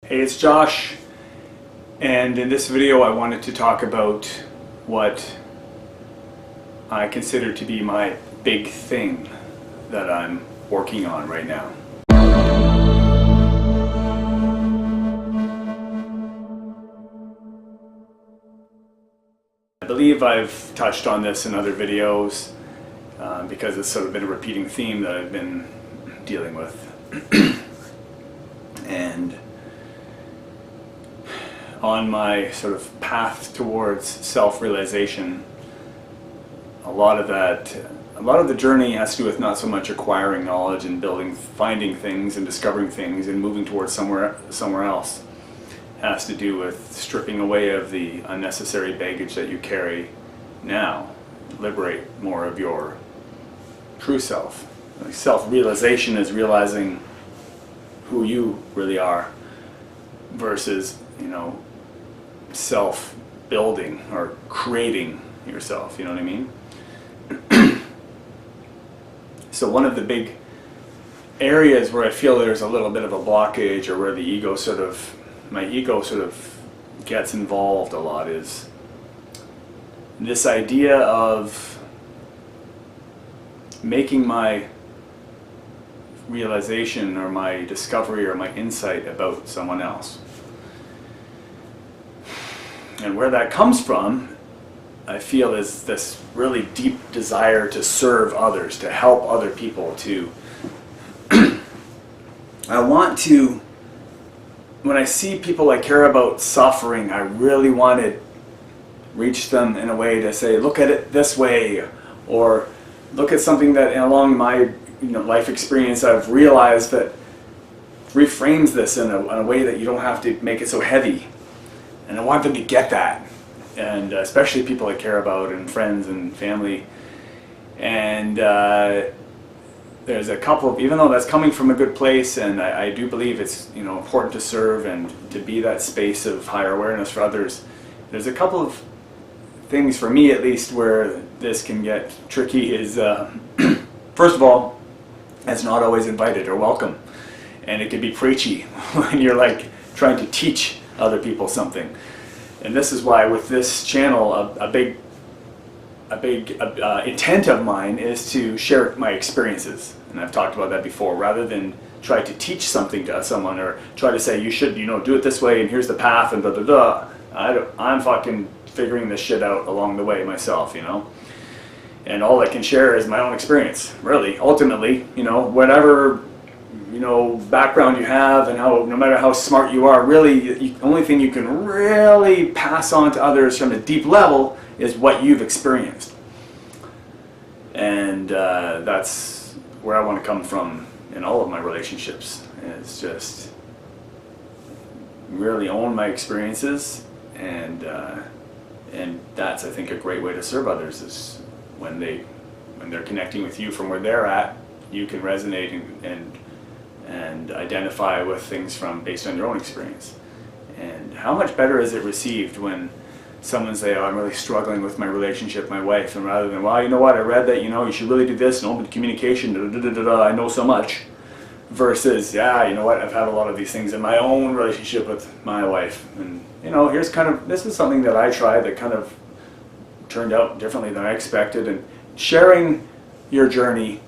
Hey, it's Josh, and in this video I wanted to talk about what I consider to be my big thing that I'm working on right now. I believe I've touched on this in other videos because it's sort of been a repeating theme that I've been dealing with. And on my sort of path towards self-realization, a lot of the journey has to do with not so much acquiring knowledge and finding things and discovering things and moving towards somewhere else. It has to do with stripping away of the unnecessary baggage that you carry now. Liberate more of your true self. Like self-realization is realizing who you really are versus, self-building or creating yourself, you know what I mean? So one of the big areas where I feel there's a little bit of a blockage, or where my ego sort of gets involved a lot, is this idea of making my realization or my discovery or my insight about someone else. And where that comes from, I feel, is this really deep desire to serve others, to help other people, I want to, when I see people I care about suffering, I really want to reach them in a way to say, look at it this way, or look at something that along my life experience I've realized that reframes this in a way that you don't have to make it so heavy. And I want them to get that, and especially people I care about, and friends and family. And there's a couple of, even though that's coming from a good place, and I do believe it's important to serve and to be that space of higher awareness for others, there's a couple of things, for me at least, where this can get tricky. Is first of all, it's not always invited or welcome, and it can be preachy when you're like trying to teach other people something. And this is why with this channel, a big intent of mine is to share my experiences, and I've talked about that before, rather than try to teach something to someone or try to say you should do it this way and here's the path and blah blah blah. I'm fucking figuring this shit out along the way myself, and all I can share is my own experience, really. Ultimately, whatever background you have, and no matter how smart you are, really the only thing you can really pass on to others from a deep level is what you've experienced. And that's where I want to come from in all of my relationships. It's just really own my experiences, and that's, I think, a great way to serve others, is when they're connecting with you from where they're at, you can resonate and identify with things based on your own experience. And how much better is it received when someone say, oh, I'm really struggling with my relationship with my wife, and rather than, well, you know what, I read that you should really do this, and open communication, I know so much, versus, yeah, you know what, I've had a lot of these things in my own relationship with my wife, and this is something that I tried that kind of turned out differently than I expected. And sharing your journey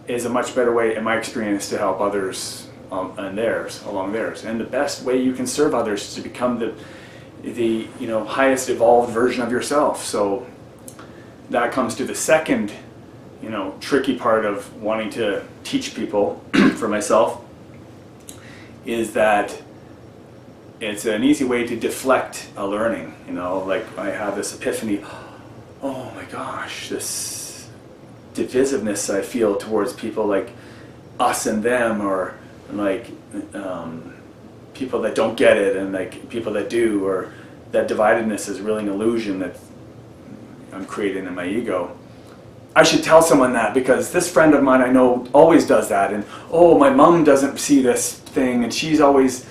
is a much better way, in my experience, to help others along theirs. And the best way you can serve others is to become the highest evolved version of yourself. So that comes to the second tricky part of wanting to teach people for myself, is that it's an easy way to deflect a learning. Like I have this epiphany, oh my gosh, this divisiveness I feel towards people, like us and them, or like people that don't get it and like people that do, or that dividedness is really an illusion that I'm creating in my ego. I should tell someone that, because this friend of mine I know always does that, and oh, my mom doesn't see this thing, and she's always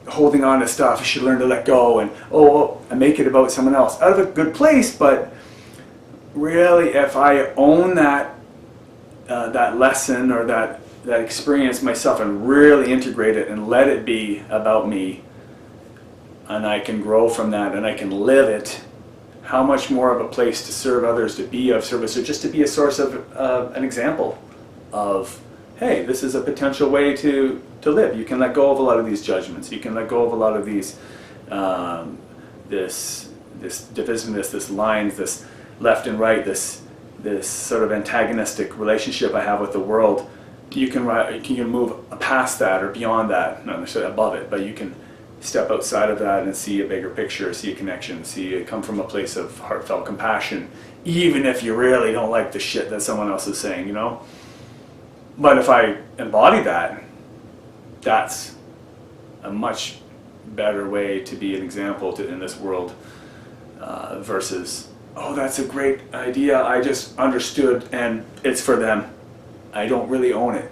holding on to stuff. I should learn to let go, and I make it about someone else out of a good place. But really, if I own that lesson or that that experience myself and really integrate it and let it be about me, and I can grow from that and I can live it, how much more of a place to serve others, to be of service, or just to be a source of an example of, hey, this is a potential way to live. You can let go of a lot of these judgments. You can let go of a lot of these, this divisiveness, this lines, this left and right, this sort of antagonistic relationship I have with the world. You can move past that or beyond that, not necessarily above it, but you can step outside of that and see a bigger picture, see a connection, see it come from a place of heartfelt compassion, even if you really don't like the shit that someone else is saying, you know? But if I embody that, that's a much better way to be an example in this world, versus, oh, that's a great idea, I just understood and it's for them. I don't really own it.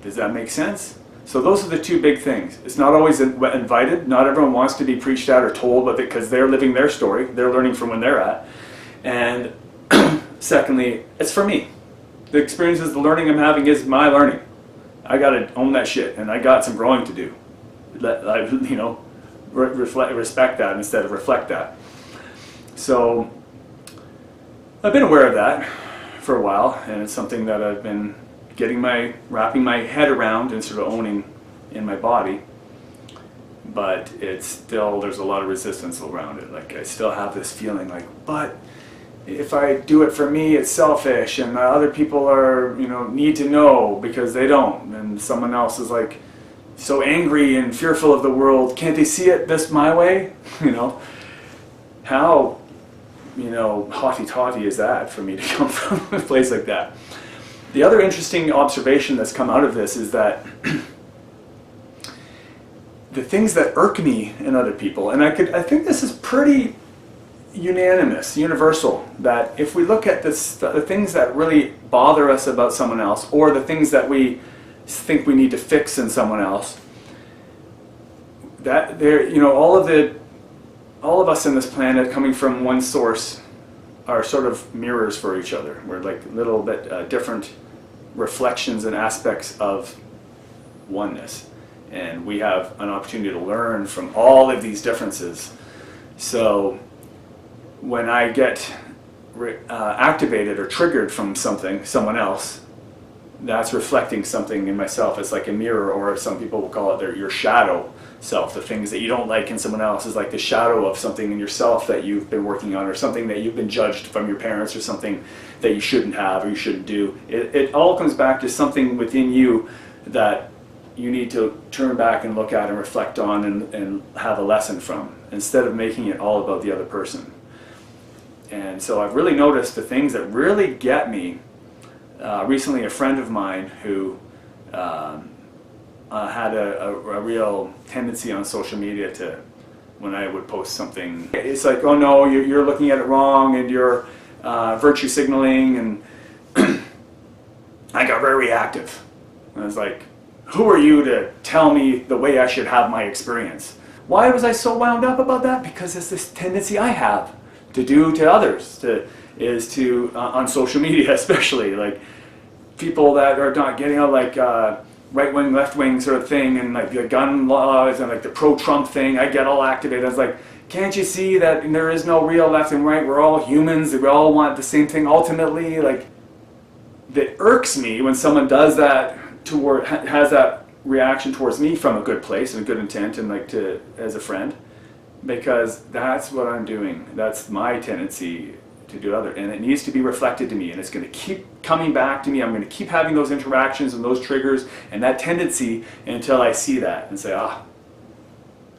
Does that make sense? So those are the two big things. It's not always invited. Not everyone wants to be preached at or told, but because they're living their story, they're learning from when they're at. And secondly, it's for me. The experiences, the learning I'm having is my learning. I got to own that shit, and I got some growing to do. Respect that instead of reflect that. So I've been aware of that for a while, and it's something that I've been wrapping my head around and sort of owning in my body. But it's still, there's a lot of resistance around it. Like, I still have this feeling like, but if I do it for me, it's selfish, and other people are, need to know because they don't, and someone else is like so angry and fearful of the world. Can't they see it this my way? How haughty-taughty is that for me to come from a place like that? The other interesting observation that's come out of this is that the things that irk me in other people, and I think this is pretty unanimous, universal, that if we look at this, the things that really bother us about someone else, or the things that we think we need to fix in someone else, that all of us in this planet coming from one source are sort of mirrors for each other. We're like little bit different reflections and aspects of oneness, and we have an opportunity to learn from all of these differences. So when I get activated or triggered from someone else, that's reflecting something in myself. It's like a mirror, or some people will call it your shadow self. The things that you don't like in someone else is like the shadow of something in yourself that you've been working on, or something that you've been judged from your parents, or something that you shouldn't have or you shouldn't do. It all comes back to something within you that you need to turn back and look at and reflect on and have a lesson from, instead of making it all about the other person. And so I've really noticed the things that really get me. Recently, a friend of mine who had a real tendency on social media to, when I would post something, it's like, oh no, you're looking at it wrong, and you're virtue signaling, and I got very reactive. And I was like, who are you to tell me the way I should have my experience? Why was I so wound up about that? Because it's this tendency I have to do to others, on social media especially, like people that are not getting out, like right-wing, left-wing sort of thing, and like the gun laws and like the pro-Trump thing, I get all activated. I was like, can't you see that there is no real left and right? We're all humans, we all want the same thing ultimately. Like, that irks me when someone does that, has that reaction towards me from a good place and a good intent, and like as a friend, because that's what I'm doing. That's my tendency to do other, and it needs to be reflected to me, and it's going to keep coming back to me. I'm going to keep having those interactions and those triggers and that tendency until I see that and say,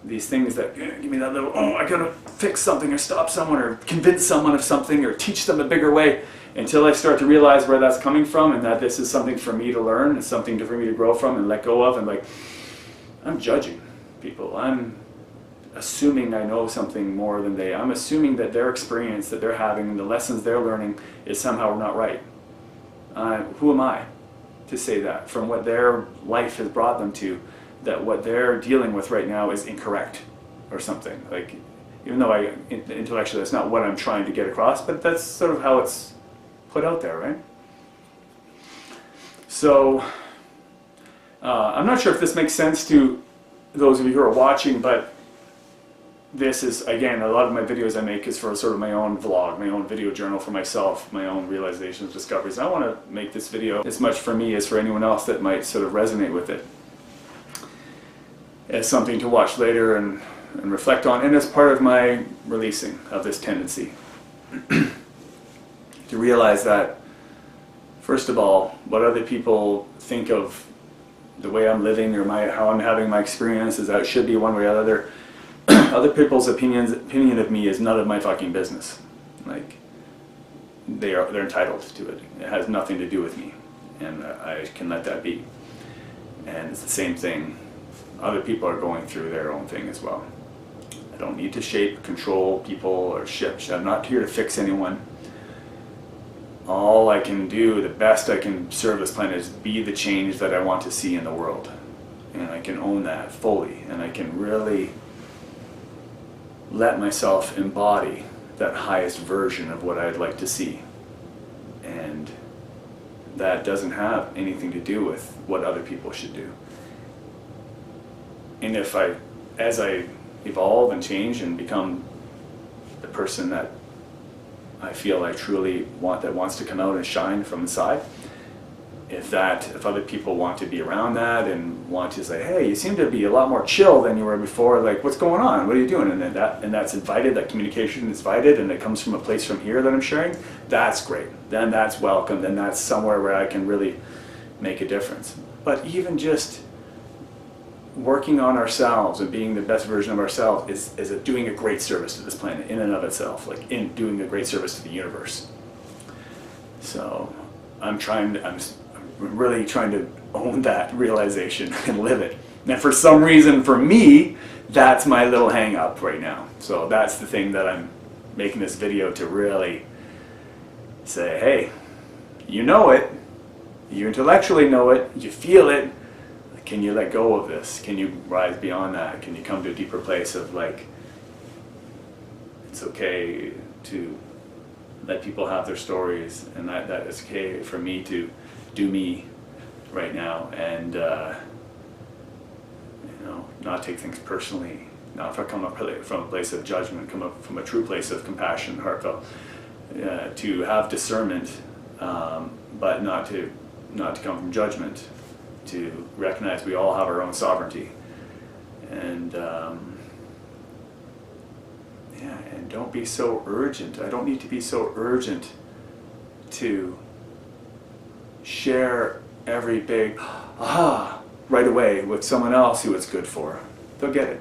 these things that give me that little, I gotta fix something or stop someone or convince someone of something or teach them a bigger way, until I start to realize where that's coming from, and that this is something for me to learn, and something for me to grow from and let go of. And like, I'm judging people. I'm assuming I know something more than they. I'm assuming that their experience that they're having and the lessons they're learning is somehow not right. Who am I to say that from what their life has brought them to, that what they're dealing with right now is incorrect or something? Like, even though intellectually that's not what I'm trying to get across, but that's sort of how it's put out there, right? So I'm not sure if this makes sense to those of you who are watching, but this is, again, a lot of my videos I make is for sort of my own vlog, my own video journal for myself, my own realizations, discoveries. I want to make this video as much for me as for anyone else that might sort of resonate with it, as something to watch later and reflect on, and as part of my releasing of this tendency. To realize that, first of all, what other people think of the way I'm living or how I'm having my experiences, that it should be one way or the other. Other people's opinion of me is none of my fucking business. Like, they're entitled to it. It has nothing to do with me, and I can let that be. And it's the same thing. Other people are going through their own thing as well. I don't need to shape, control people or shit. I'm not here to fix anyone. All I can do, the best I can serve this planet, is be the change that I want to see in the world. And I can own that fully, and I can really let myself embody that highest version of what I'd like to see. And that doesn't have anything to do with what other people should do. And as I evolve and change and become the person that I feel I truly want, that wants to come out and shine from inside, if other people want to be around that and want to say, hey, you seem to be a lot more chill than you were before, like, what's going on, what are you doing? And that's invited, that communication is invited, and it comes from a place from here that I'm sharing, that's great. Then that's welcome, then that's somewhere where I can really make a difference. But even just working on ourselves and being the best version of ourselves is doing a great service to this planet in and of itself, like in doing a great service to the universe. So I'm really trying to own that realization and live it. And for some reason, for me, that's my little hang up right now. So that's the thing that I'm making this video to really say, hey, you know it, you intellectually know it, you feel it. Can you let go of this? Can you rise beyond that? Can you come to a deeper place of, like, it's okay to let people have their stories, and that it's okay for me to do me right now, and not take things personally, not come up from a place of judgment, come up from a true place of compassion, heartfelt, to have discernment, but not to come from judgment, to recognize we all have our own sovereignty, and and don't be so urgent. I don't need to be so urgent to share every big right away with someone else who it's good for. They'll get it.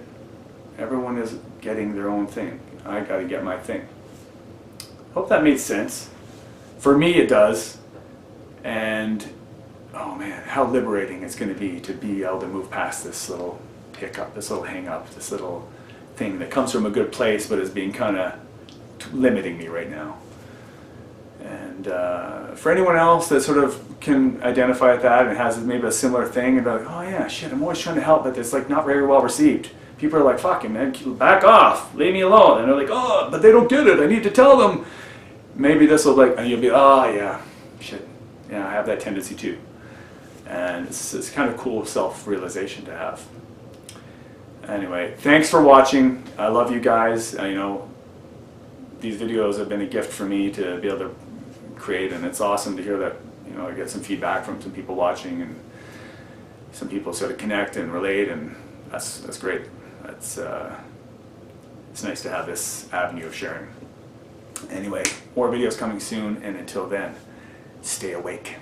Everyone is getting their own thing. I got to get my thing. Hope that made sense. For me it does. And oh man, how liberating it's going to be able to move past this little hiccup, this little hang up, this little thing that comes from a good place but is being kind of limiting me right now. And for anyone else that sort of can identify with that and has maybe a similar thing and be like, oh yeah, shit, I'm always trying to help, but it's like not very well received. People are like, fucking man, back off, leave me alone. And they're like, oh, but they don't get it, I need to tell them. Maybe this will, like, and you'll be, oh yeah, shit, yeah, I have that tendency too. And it's kind of cool self-realization to have. Anyway, thanks for watching. I love you guys. These videos have been a gift for me to be able to create, and it's awesome to hear that, I get some feedback from some people watching, and some people sort of connect and relate, and that's great. It's nice to have this avenue of sharing. Anyway, more videos coming soon, and until then, stay awake.